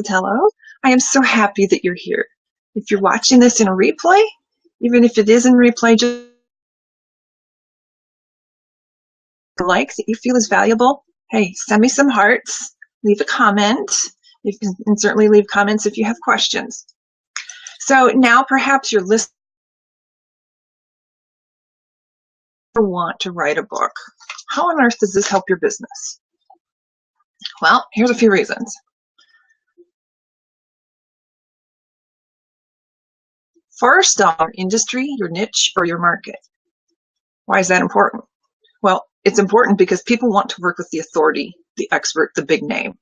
Hello. I am so happy that you're here. If you're watching this in a replay, even if it is in replay, just a like that you feel is valuable. Hey, send me some hearts, leave a comment. You can certainly leave comments if you have questions. So now perhaps you're listening or want to write a book. How on earth does this help your business? Well, here's a few reasons. First, your industry, your niche, or your market. Why is that important? Well, it's important because people want to work with the authority, the expert, the big name.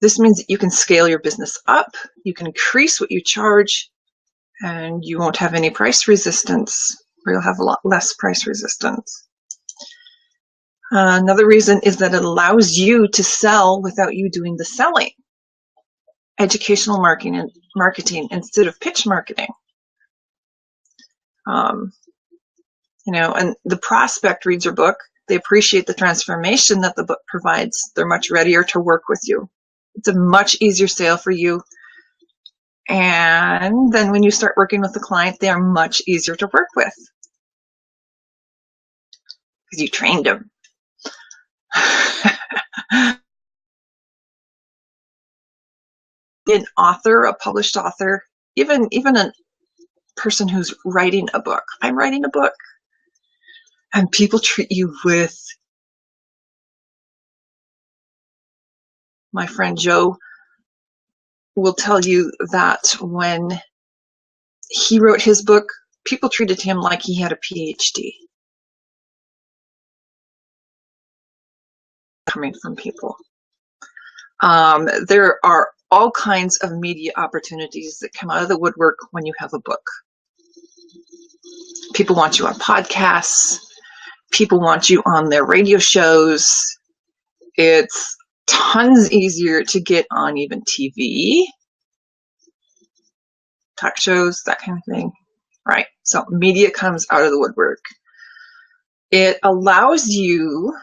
This means that you can scale your business up, you can increase what you charge, and you won't have any price resistance, or you'll have a lot less price resistance. Another reason is that it allows you to sell without you doing the selling. Educational marketing instead of pitch marketing. And the prospect reads your book. They appreciate the transformation that the book provides. They're much readier to work with you. It's a much easier sale for you. And then when you start working with the client, they are much easier to work with because you trained them. An author, a published author, even a person who's writing a book. I'm writing a book. And people treat you with, my friend Joe will tell you that when he wrote his book, people treated him like he had a PhD. Coming from people. There are all kinds of media opportunities that come out of the woodwork when you have a book. People want you on podcasts. People want you on their radio shows. It's tons easier to get on even TV, talk shows, that kind of thing, right? So media comes out of the woodwork. It allows you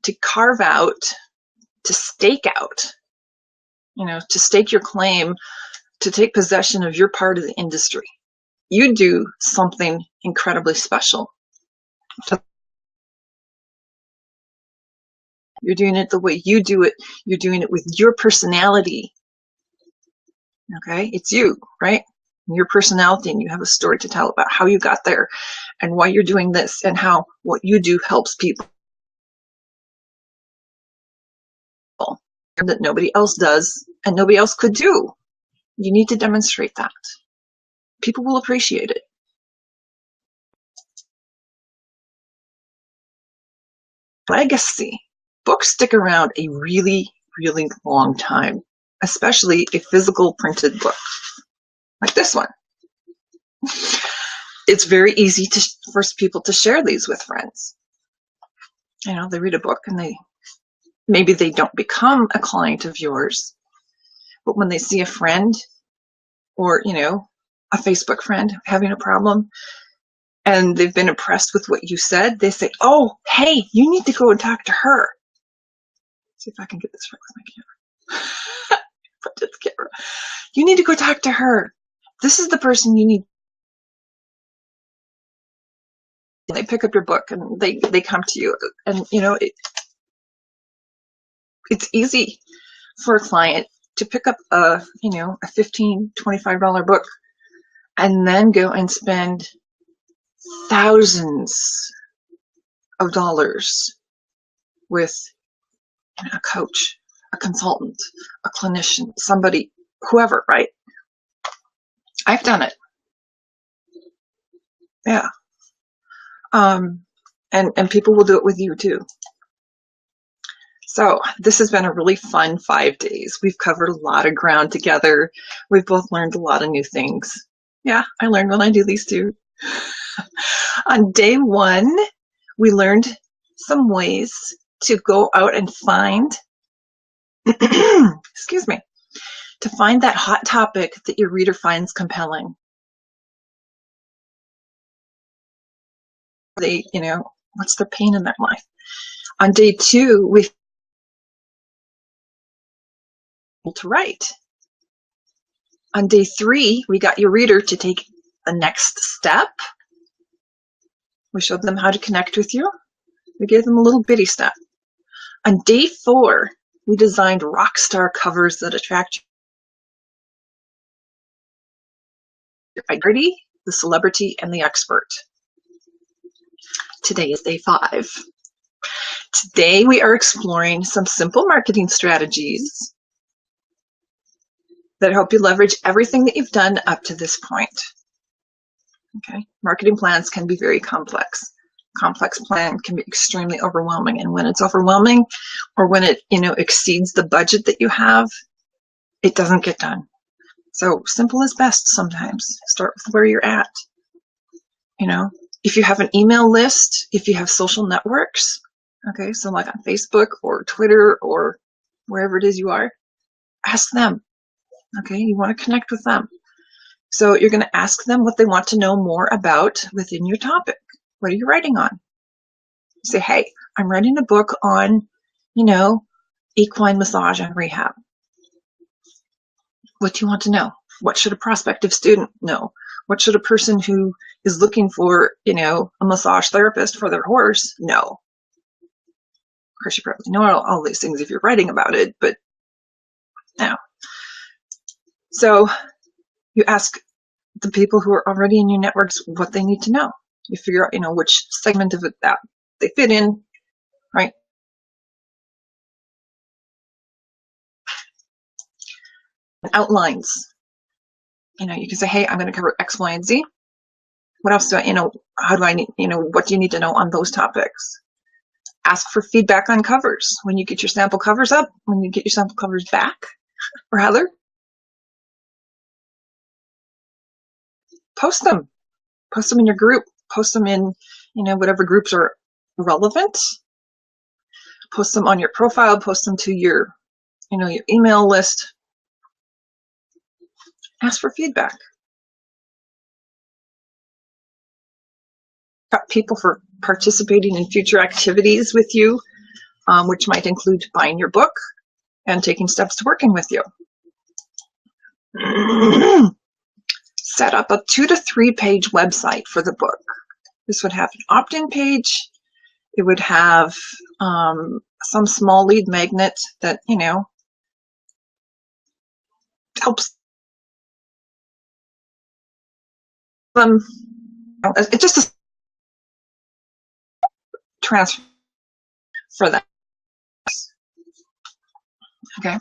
to carve out, to stake out, to stake your claim, to take possession of your part of the industry. You do something incredibly special. You're doing it the way you do it. You're doing it with your personality. Okay? It's you, right? Your personality, and you have a story to tell about how you got there and why you're doing this and how what you do helps people that nobody else does and nobody else could do. You need to demonstrate that. People will appreciate it. Legacy. Books stick around a really, really long time, especially a physical printed book like this one. It's very easy for people to share these with friends. They read a book and maybe they don't become a client of yours, but when they see a friend or, a Facebook friend having a problem and they've been impressed with what you said, they say, oh, hey, you need to go and talk to her. See if I can get this right with my camera. Put this camera. You need to go talk to her. This is the person you need. They pick up your book and they come to you, and it's easy for a client to pick up a $15, $25 book and then go and spend thousands of dollars with a coach, a consultant, a clinician, somebody, whoever, right? I've done it. Yeah. And people will do it with you too. So this has been a really fun 5 days. We've covered a lot of ground together. We've both learned a lot of new things. Yeah, I learned when I do these too. On day 1, we learned some ways to go out and find, excuse me, to find that hot topic that your reader finds compelling. They, what's their pain in their life? On day 2, we to write. On day 3, we got your reader to take the next step. We showed them how to connect with you. We gave them a little bitty step. On day 4, we designed rock star covers that attract your identity, the celebrity, and the expert. Today is day 5. Today we are exploring some simple marketing strategies that help you leverage everything that you've done up to this point. Okay, marketing plans can be very complex. Complex plan can be extremely overwhelming, and when it's overwhelming or when it exceeds the budget that you have, it doesn't get done. So simple is best sometimes. Start with where you're at. If you have an email list, if you have social networks, okay, so like on Facebook or Twitter or wherever it is you are, ask them. Okay, you want to connect with them. So you're going to ask them what they want to know more about within your topic. What are you writing on? Say, hey, I'm writing a book on, equine massage and rehab. What do you want to know? What should a prospective student know? What should a person who is looking for, a massage therapist for their horse know? Of course, you probably know all these things if you're writing about it, but no. So you ask the people who are already in your networks what they need to know. You figure out, which segment of it that they fit in, right? Outlines. You can say, hey, I'm going to cover X, Y, and Z. What else do I, how do I need, what do you need to know on those topics? Ask for feedback on covers. When you get your sample covers up, when you get your sample covers back, rather, post them. Post them in your group. Post them in, whatever groups are relevant. Post them on your profile. Post them to your, your email list. Ask for feedback. Got people for participating in future activities with you, which might include buying your book and taking steps to working with you. Set up a 2 to 3 page website for the book. This would have an opt-in page. It would have some small lead magnet that, helps them. It's just a transfer for that. Okay.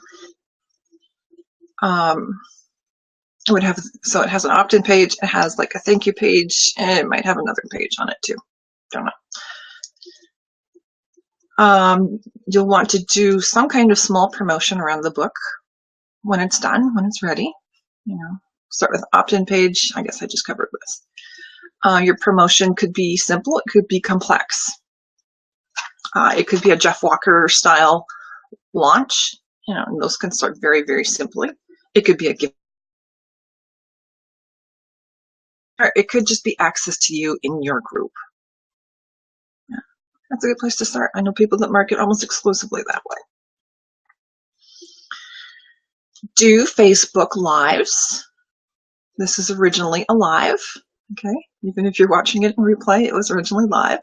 It would have, so it has an opt-in page, it has like a thank you page, and it might have another page on it too. Don't know. You'll want to do some kind of small promotion around the book when it's done, when it's ready. Start with opt-in page. I guess I just covered this. Your promotion could be simple, it could be complex. It could be a Jeff Walker style launch, and those can start very, very simply. It could be a gift. Or it could just be access to you in your group. Yeah, that's a good place to start. I know people that market almost exclusively that way. Do Facebook Lives. This is originally a live, okay? Even if you're watching it in replay, it was originally live.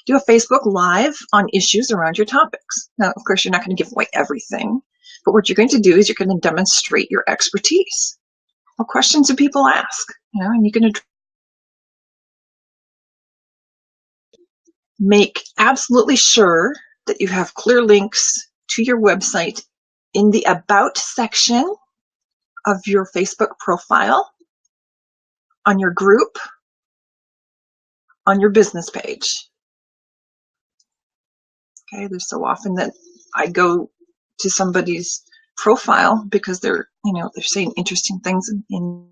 Do a Facebook Live on issues around your topics. Now, of course, you're not going to give away everything, but what you're going to do is you're going to demonstrate your expertise. What questions do people ask? And you're going to make absolutely sure that you have clear links to your website in the About section of your Facebook profile, on your group, on your business page. Okay, there's so often that I go to somebody's profile because they're saying interesting things in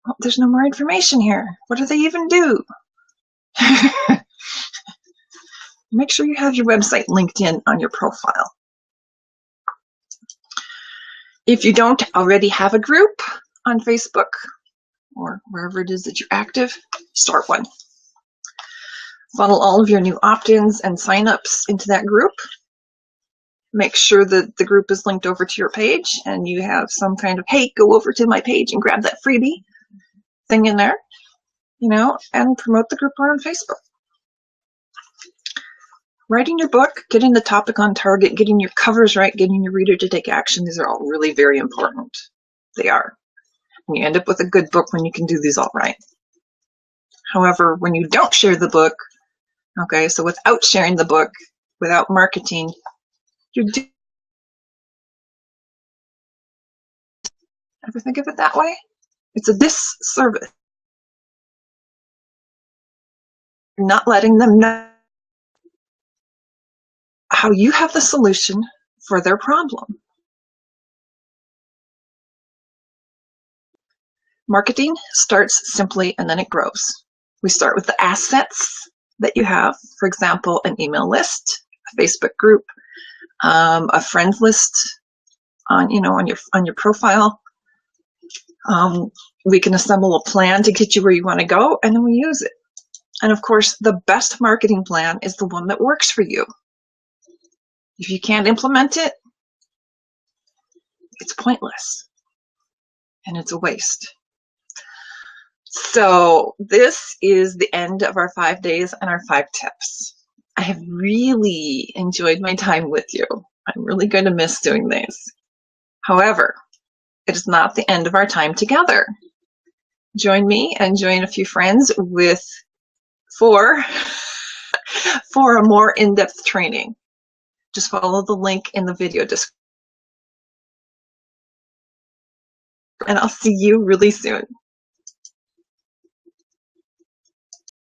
oh, there's no more information here. What do they even do? Make sure you have your website linked in on your profile. If you don't already have a group on Facebook or wherever it is that you're active, start one. Funnel all of your new opt-ins and sign-ups into that group. Make sure that the group is linked over to your page and you have some kind of, hey, go over to my page and grab that freebie thing in there, and promote the group on Facebook. Writing your book, getting the topic on target, getting your covers right, getting your reader to take action, these are all really very important. They are. And you end up with a good book when you can do these all right. However, when you don't share the book, okay, so without sharing the book, without marketing, you're doing. Ever think of it that way? It's a disservice. You're not letting them know how you have the solution for their problem. Marketing starts simply and then it grows. We start with the assets that you have, for example, an email list, a Facebook group, a friends list on your profile. We can assemble a plan to get you where you want to go, and then we use it. And of course, the best marketing plan is the one that works for you. If you can't implement it, it's pointless and it's a waste. So this is the end of our 5 days and our 5 tips. I have really enjoyed my time with you. I'm really going to miss doing these. However, it is not the end of our time together. Join me and join a few friends for a more in-depth training. Just follow the link in the video description. And I'll see you really soon.